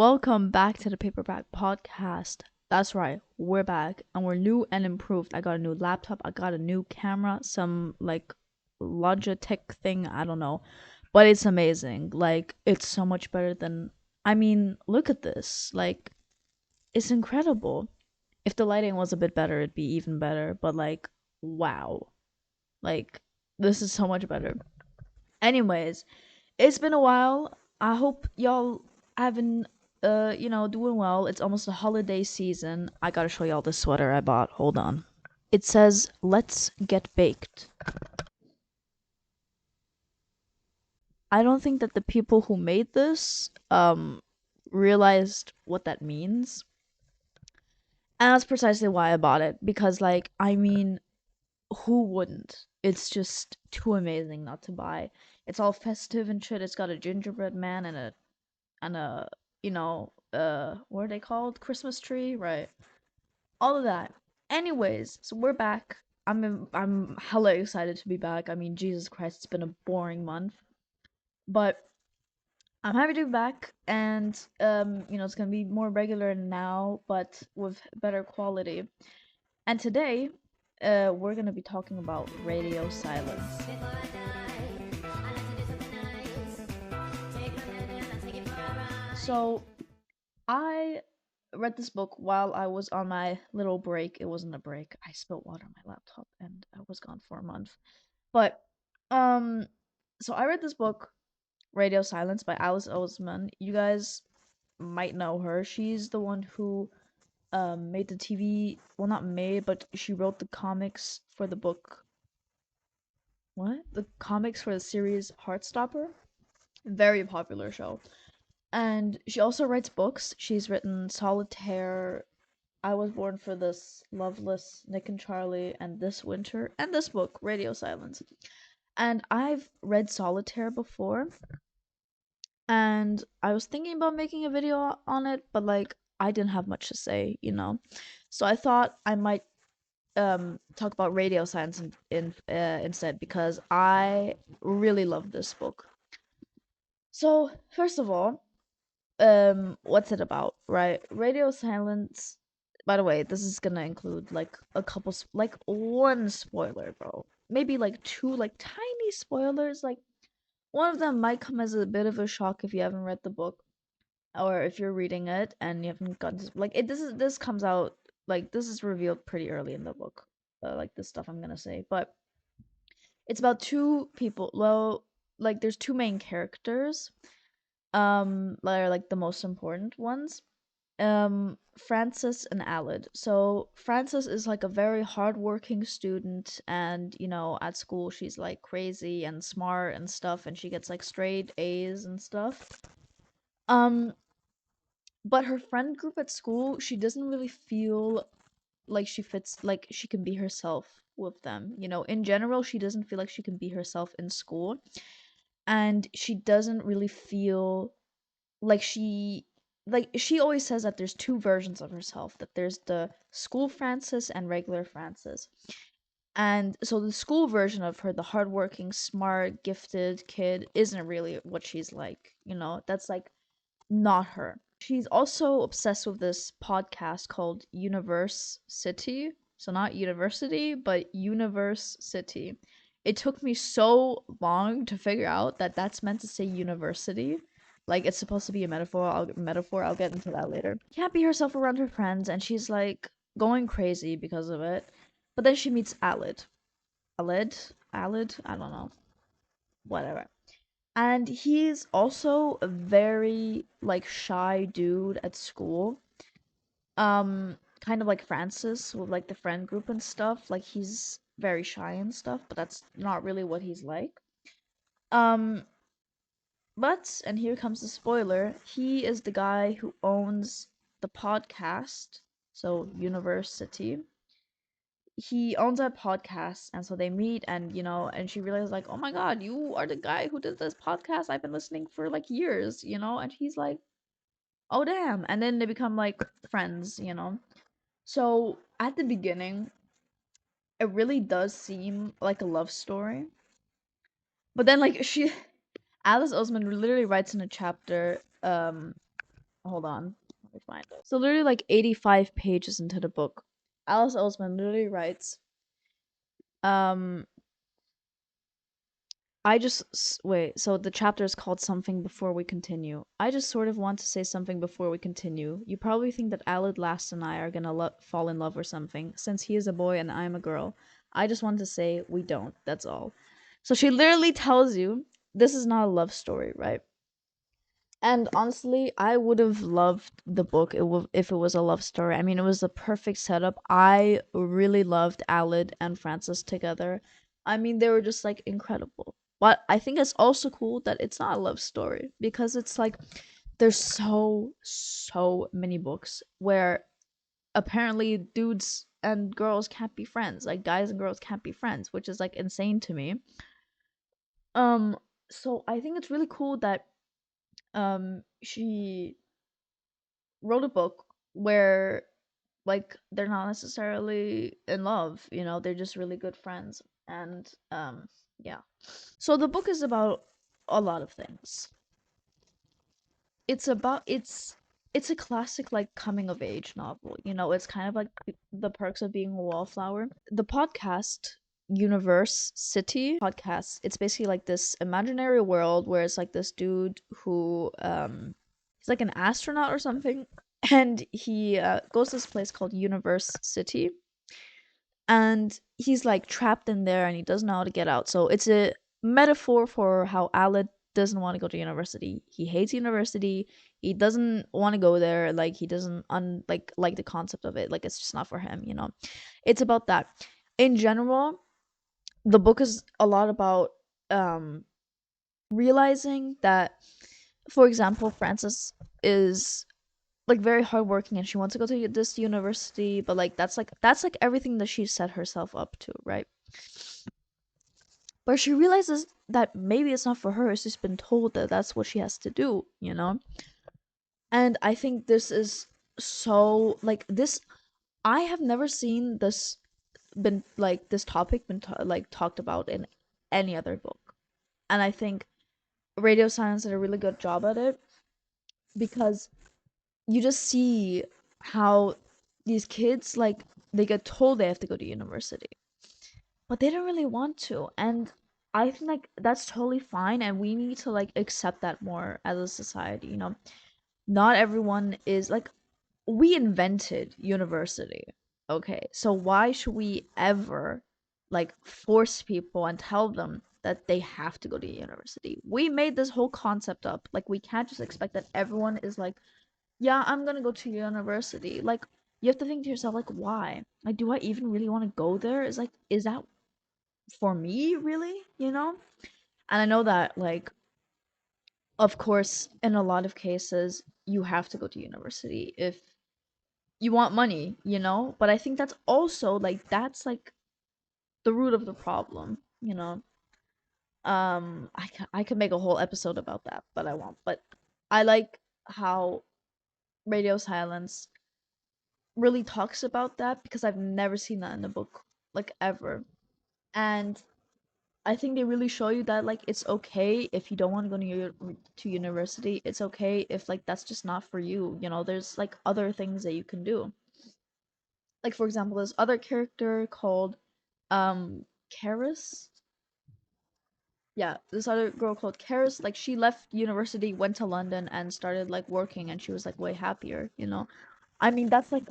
Welcome back to the Paperback Podcast. That's right, we're back and we're new and improved. I got a new laptop, I got a new camera, some like Logitech thing, I don't know. But it's amazing. Like, it's so much better than. I mean, look at this. Like, it's incredible. If the lighting was a bit better, it'd be even better. But, like, wow. Like, this is so much better. Anyways, it's been a while. I hope y'all having doing well. It's almost the holiday season. I gotta show y'all this sweater I bought. Hold on. It says "Let's get baked." I don't think that the people who made this realized what that means. And that's precisely why I bought it because I mean, who wouldn't? It's just too amazing not to buy. It's all festive and shit. It's got a gingerbread man and a what are they called? Christmas tree, right? All of that. Anyways, so we're back. I'm hella excited to be back. I mean, Jesus Christ, it's been a boring month, but I'm happy to be back, and it's gonna be more regular now, but with better quality. And today, we're gonna be talking about radio silence. So I read this book while I was on my little break. It wasn't a break. I spilled water on my laptop and I was gone for a month. But um so I read this book, Radio Silence by Alice Oseman. You guys might know her. She's the one who made the TV, well, not made, but she wrote the comics for the book. What? The comics for the series Heartstopper. Very popular show. And she also writes books. She's written Solitaire, I Was Born for This, Loveless, Nick and Charlie, and This Winter, and this book, Radio Silence. And I've read Solitaire before, and I was thinking about making a video on it, but I didn't have much to say. So I thought I might talk about Radio Silence instead because I really love this book. So, first of all, what's it about, right? Radio Silence. By the way, this is gonna include like a couple like one spoiler, bro, maybe like two like tiny spoilers. Like, one of them might come as a bit of a shock if you haven't read the book, or if you're reading it and you haven't gotten to, like it this comes out, like this is revealed pretty early in the book, like this stuff I'm gonna say. But it's about two people. Well, like there's two main characters, that are like the most important ones, Francis and Alid. So Francis is like a very hardworking student, and at school she's like crazy and smart and stuff, and she gets like straight A's and stuff. Um, but her friend group at school, she doesn't really feel like she fits, like she can be herself with them. In general, she doesn't feel like she can be herself in school, and she doesn't really feel like she always says that there's two versions of herself, that there's the school Frances and regular Frances. And so the school version of her, the hardworking, smart, gifted kid, isn't really what she's like. That's like not her. She's also obsessed with this podcast called Universe City. So not university, but Universe City. It took me so long to figure out that that's meant to say university. Like, it's supposed to be a metaphor. I'll get into that later. Can't be herself around her friends, and she's like going crazy because of it. But then she meets Alid. Alid? I don't know. Whatever. And he's also a very like shy dude at school. Kind of like Francis with like the friend group and stuff. Like, he's very shy and stuff, but that's not really what he's like. Um but, and here comes the spoiler, he is the guy who owns the podcast, so University. He owns that podcast, and so they meet, and and she realizes like, oh my god, you are the guy who did this podcast I've been listening for like years. And he's like, oh damn. And then they become like friends. So at the beginning, it really does seem like a love story, but then like she Alice Oseman literally writes in a chapter, Hold on. Let me find it. So literally like 85 pages into the book, Alice Oseman literally writes, um wait, so the chapter is called Something Before We Continue. I just sort of want to say something before we continue. You probably think that Alid Last and I are gonna fall in love or something, since he is a boy and I'm a girl. I just want to say we don't, that's all. So she literally tells you this is not a love story, right? And honestly, I would have loved the book if it was a love story. I mean, it was the perfect setup. I really loved Alid and Francis together. I mean, they were just like incredible. But I think it's also cool that it's not a love story because it's like there's so many books where apparently dudes and girls can't be friends. Like guys and girls can't be friends, which is like insane to me. Um so I think it's really cool that she wrote a book where like they're not necessarily in love, they're just really good friends. And yeah. So the book is about a lot of things. It's a classic like coming of age novel. It's kind of like the perks of being a wallflower. The podcast Universe City podcast, it's basically like this imaginary world where it's like this dude who he's like an astronaut or something, and he goes to this place called Universe City, and he's like trapped in there and he doesn't know how to get out. So it's a metaphor for how Aled doesn't want to go to university. He hates university. He doesn't want to go there. Like he doesn't like the concept of it. Like it's just not for him. It's about that. In general, the book is a lot about um realizing that, for example, Frances is like very hardworking and she wants to go to this university, but like that's like everything that she set herself up to, right? But she realizes that maybe it's not for her. It's just been told that that's what she has to do. And I think this is so like this. I have never seen this been like this topic been like talked about in any other book, and I think Radio Silence did a really good job at it because you just see how these kids like they get told they have to go to university, but they don't really want to. And I think like that's totally fine, and we need to like accept that more as a society. Not everyone is like, we invented university. Okay, so why should we ever like force people and tell them that they have to go to university? We made this whole concept up. Like we can't just expect that everyone is like, yeah, I'm gonna go to university. Like you have to think to yourself, like, why? Like, do I even really want to go there? Is that for me, really? And I know that, like, of course, in a lot of cases, you have to go to university if you want money. But I think that's also like that's the root of the problem. I could make a whole episode about that, but I won't. But I like how Radio Silence really talks about that because I've never seen that in a book, like ever. And I think they really show you that like it's okay if you don't want to go to university. It's okay if like that's just not for you. There's like other things that you can do. Like for example, this other character called Karis. Yeah, this other girl called Karis, like she left university, went to London and started like working, and she was like way happier. I mean, that's like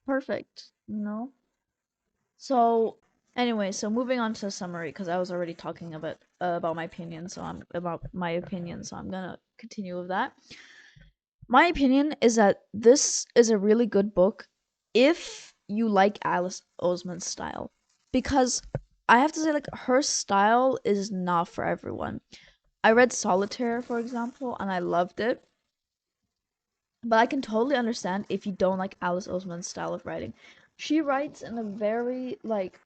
perfect. So anyway, so moving on to the summary because I was already talking about my opinion, so I'm gonna continue with that. My opinion is that this is a really good book if you like Alice Oseman's style, because I have to say like her style is not for everyone. I read Solitaire, for example, and I loved it, but I can totally understand if you don't like Alice Oseman's style of writing. She writes in a very like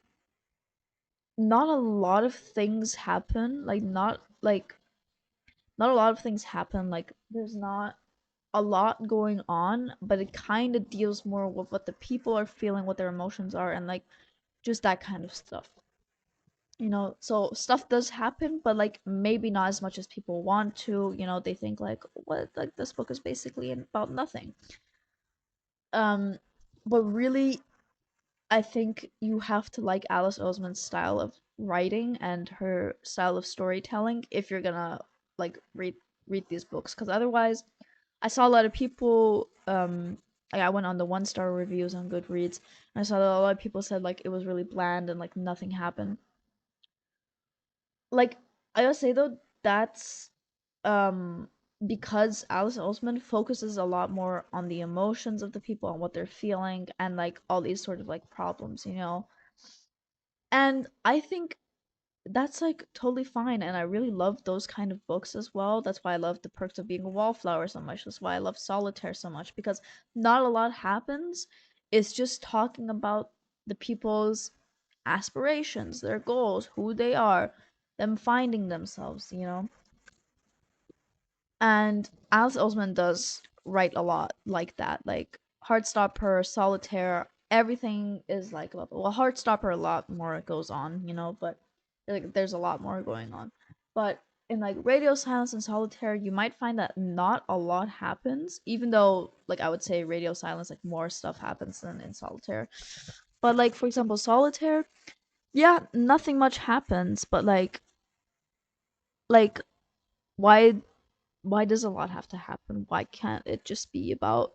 not a lot of things happen, like not a lot of things happen, like there's not a lot going on, but it kind of deals more with what the people are feeling, what their emotions are, and like just that kind of stuff. So stuff does happen, but like maybe not as much as people want to. They think like, what, like this book is basically about nothing. Um, but really, I think you have to like Alice Oseman's style of writing and her style of storytelling if you're gonna like read these books. Because otherwise, I saw a lot of people. Like I went on the 1-star reviews on Goodreads, and I saw that a lot of people said like it was really bland and like nothing happened. Like I gotta say though, that's um because Alice Oseman focuses a lot more on the emotions of the people, on what they're feeling, and like all these sort of like problems. And I think that's like totally fine, and I really love those kind of books as well. That's why I love The Perks of Being a Wallflower so much. That's why I love Solitaire so much, because not a lot happens. It's just talking about the people's aspirations, their goals, who they are, them finding themselves. And Alice Oseman does write a lot like that. Like Heartstopper, Solitaire, everything is like about, well, Heartstopper a lot more goes on, but like there's a lot more going on. But in like Radio Silence and Solitaire, you might find that not a lot happens, even though like I would say Radio Silence like more stuff happens than in Solitaire. But like for example, Solitaire, yeah, nothing much happens, but like why why does a lot have to happen? Why can't it just be about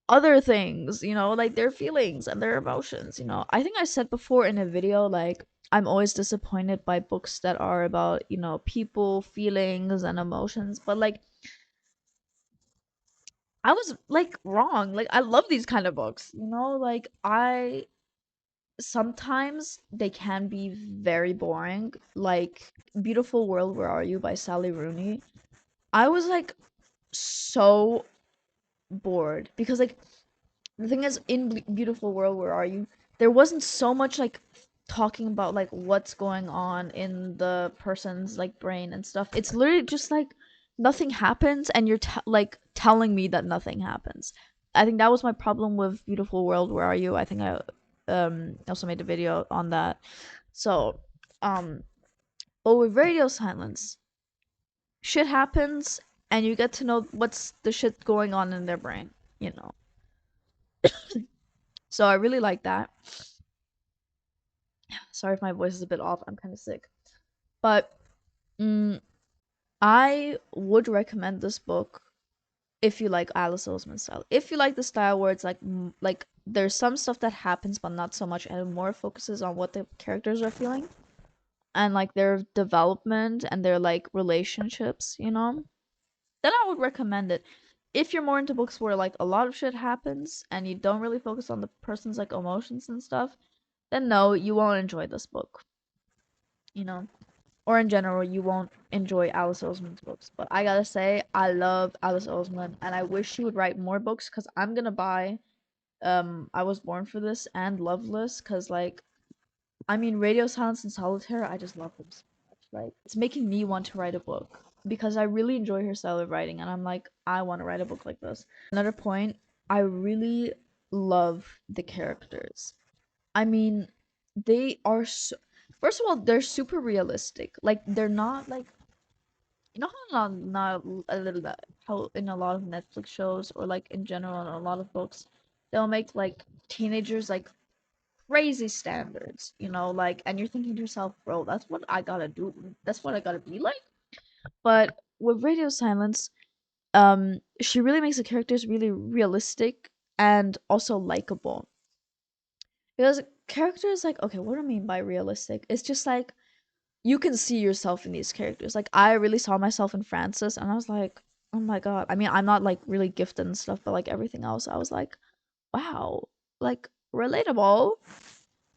other things, like their feelings and their emotions? I think I said before in a video, like, I'm always disappointed by books that are about, people, feelings, and emotions. But, like, I was, like, wrong. Like, I love these kind of books. Like, sometimes they can be very boring. Like, Beautiful World, Where Are You by Sally Rooney. I was, like, so bored because, like, the thing is, in Beautiful World, Where Are You, there wasn't so much like talking about like what's going on in the person's like brain and stuff. It's literally just like nothing happens, and you're like telling me that nothing happens. I think that was my problem with Beautiful World, Where Are You. I think I also made a video on that. So um but with Radio Silence, shit happens, and you get to know what's the shit going on in their brain. So I really like that. Sorry if my voice is a bit off. I'm kind of sick. But mm, I would recommend this book if you like Alice Oseman style. If you like the style where it's like there's some stuff that happens but not so much, and it more focuses on what the characters are feeling and like their development and their like relationships, then I would recommend it. If you're more into books where like a lot of shit happens and you don't really focus on the person's like emotions and stuff, then no, you won't enjoy this book. Or in general, you won't enjoy Alice Oseman's books. But I gotta say, I love Alice Oseman, and I wish she would write more books because I'm gonna buy I Was Born for This and Loveless because like I mean Radio Silence and Solitaire, I just love them so much. Like it's making me want to write a book because I really enjoy her style of writing, and I'm like, I want to write a book like this. Another point, I really love the characters. I mean, they are so, first of all, they're super realistic. Like they're not like not a little bit how in a lot of Netflix shows or like in general in a lot of books, they'll make like teenagers like crazy standards, like, and you're thinking to yourself, bro, that's what I gotta do. That's what I gotta be like. But with Radio Silence, she really makes the characters really realistic and also likable. Because characters like, okay, what do I mean by realistic? It's just like you can see yourself in these characters. Like I really saw myself in Francis, and I was like, oh my god. I mean, I'm not like really gifted and stuff, but like everything else, I was like, wow, like relatable.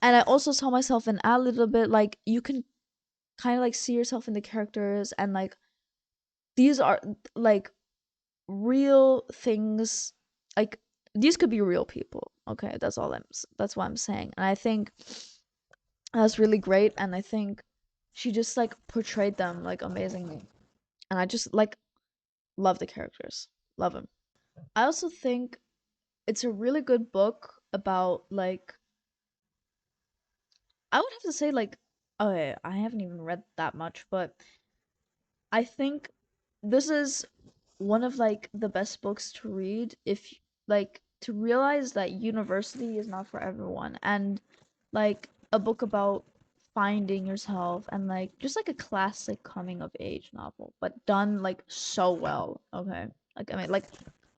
And I also saw myself in a little bit. Like you can kind of like see yourself in the characters, and like these are like real things. Like these could be real people. Okay, that's what I'm saying. And I think that's really great, and I think she just like portrayed them like amazingly. And I just like love the characters. Love them. I also think it's a really good book about like I would have to say like Okay, I haven't even read that much, but I think this is one of like the best books to read if like to realize that university is not for everyone, and like a book about finding yourself, and like just like a classic coming of age novel but done like so well. Okay, like I mean like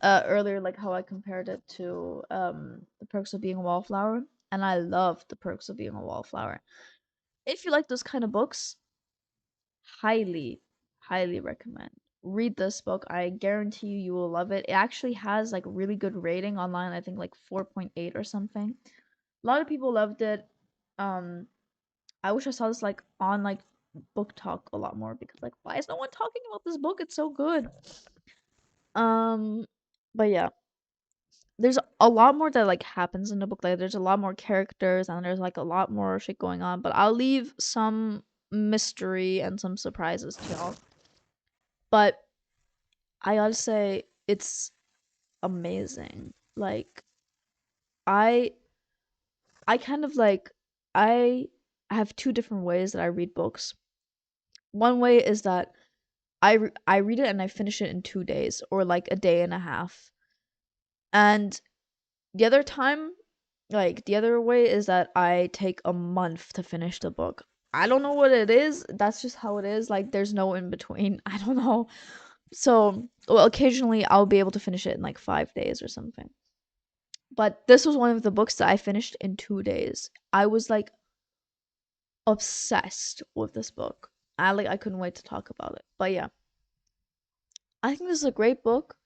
earlier, like how I compared it to The Perks of Being a Wallflower, and I love The Perks of Being a Wallflower. If you like those kind of books, highly, highly recommend. Read this book. I guarantee you will love it. It actually has like really good rating online. I think like 4.8 or something. A lot of people loved it. Um I wish I saw this like on like book talk a lot more, because like why is no one talking about this book? It's so good. Um but yeah, there's a lot more that like happens in the book. Like there's a lot more characters and there's like a lot more shit going on, but I'll leave some mystery and some surprises to y'all. But I gotta say, it's amazing. Like I I kind of like I have two different ways that I read books. One way is that I read it and I finish it in 2 days or like a day and a half. And the other time, like the other way is that I take a month to finish the book. I don't know what it is. That's just how it is. Like there's no in between. I don't know. So, well, occasionally I'll be able to finish it in like 5 days or something. But this was one of the books that I finished in 2 days. I was like obsessed with this book. I couldn't wait to talk about it. But yeah, I think this is a great book.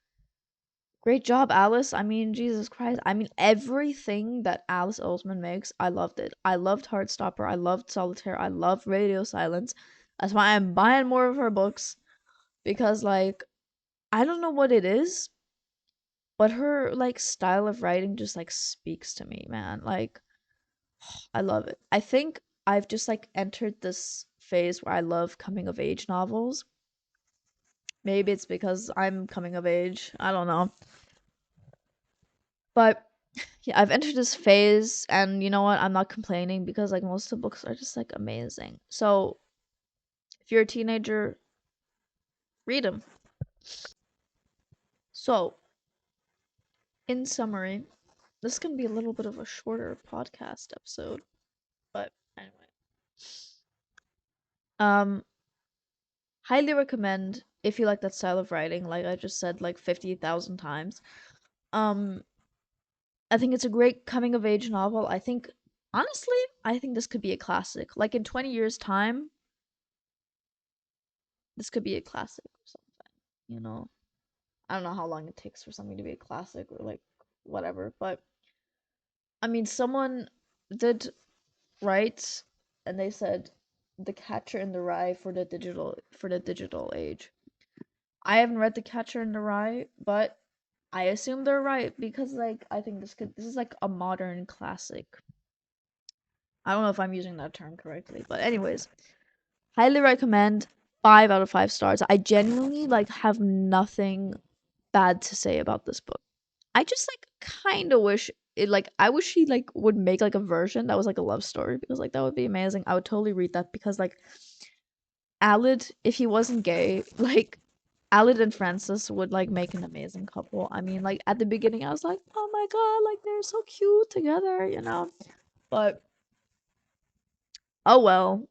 Great job, Alice. I mean, Jesus Christ. I mean, everything that Alice Oseman makes, I loved it. I loved Heartstopper. I loved Solitaire. I loved Radio Silence. That's why I'm buying more of her books, because like I don't know what it is, but her like style of writing just like speaks to me, man. Like I love it. I think I've just like entered this phase where I love coming of age novels. Maybe it's because I'm coming of age. I don't know. But yeah, I've entered this phase, and you know what? I'm not complaining, because like most of the books are just like amazing. So if you're a teenager, read them. So, in summary, this can be a little bit of a shorter podcast episode, but anyway. Um, highly recommend if you like that style of writing, like I just said like 50,000 times. Um, I think it's a great coming of age novel. I think honestly, I think this could be a classic. Like in 20 years time, this could be a classic or something, you know. I don't know how long it takes for something to be a classic or like whatever, but I mean someone did write, and they said The Catcher in the Rye for the digital age. I haven't read The Catcher in the Rye, but I assume they're right, because like I think this is like a modern classic. I don't know if I'm using that term correctly, but anyways, highly recommend. 5 out of 5 stars. I genuinely like have nothing bad to say about this book. I just like kind of wish it like I wish he like would make like a version that was like a love story, because like that would be amazing. I would totally read that, because like Alid, if he wasn't gay, like Alid and Francis would like make an amazing couple. I mean, like at the beginning I was like, "Oh my god, like they're so cute together," you know? But oh well.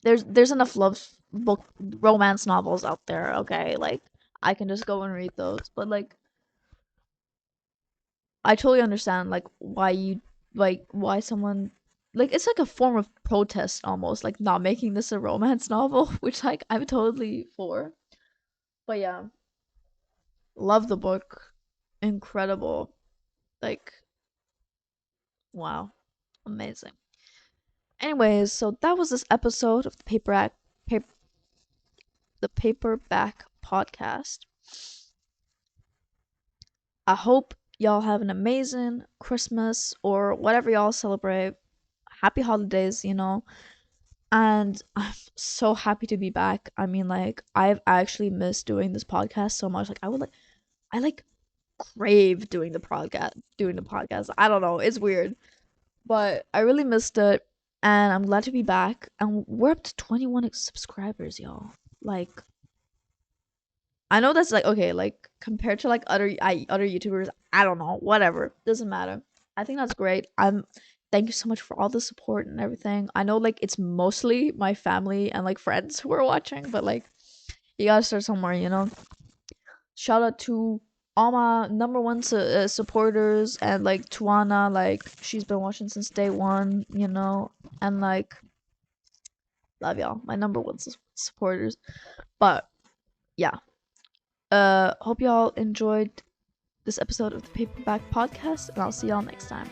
There's enough love book romance novels out there, okay? Like I can just go and read those. But like I totally understand like why someone like it's like a form of protest almost, like not making this a romance novel, which like I'm totally for. But yeah, love the book. Incredible. Like wow. Amazing. Anyways, so that was this episode of paper, the Paperback Podcast. I hope y'all have an amazing Christmas or whatever y'all celebrate. Happy holidays, you know. And I'm so happy to be back. I mean, like, I've actually missed doing this podcast so much. Like, I like crave doing the podcast. I don't know, it's weird, but I really missed it. and I'm glad to be back. And we're up to 21 subscribers, y'all. Like, I know that's like okay, like compared to like other YouTubers, I don't know, whatever, doesn't matter. I think that's great. Thank you so much for all the support and everything. I know like it's mostly my family and like friends who are watching, but like you gotta start somewhere, you know. Shout out to all my number one supporters and like Tuana, like she's been watching since day one, you know, and like love y'all, my number one supporters. But yeah, hope y'all enjoyed this episode of the Paperback Podcast, and I'll see y'all next time.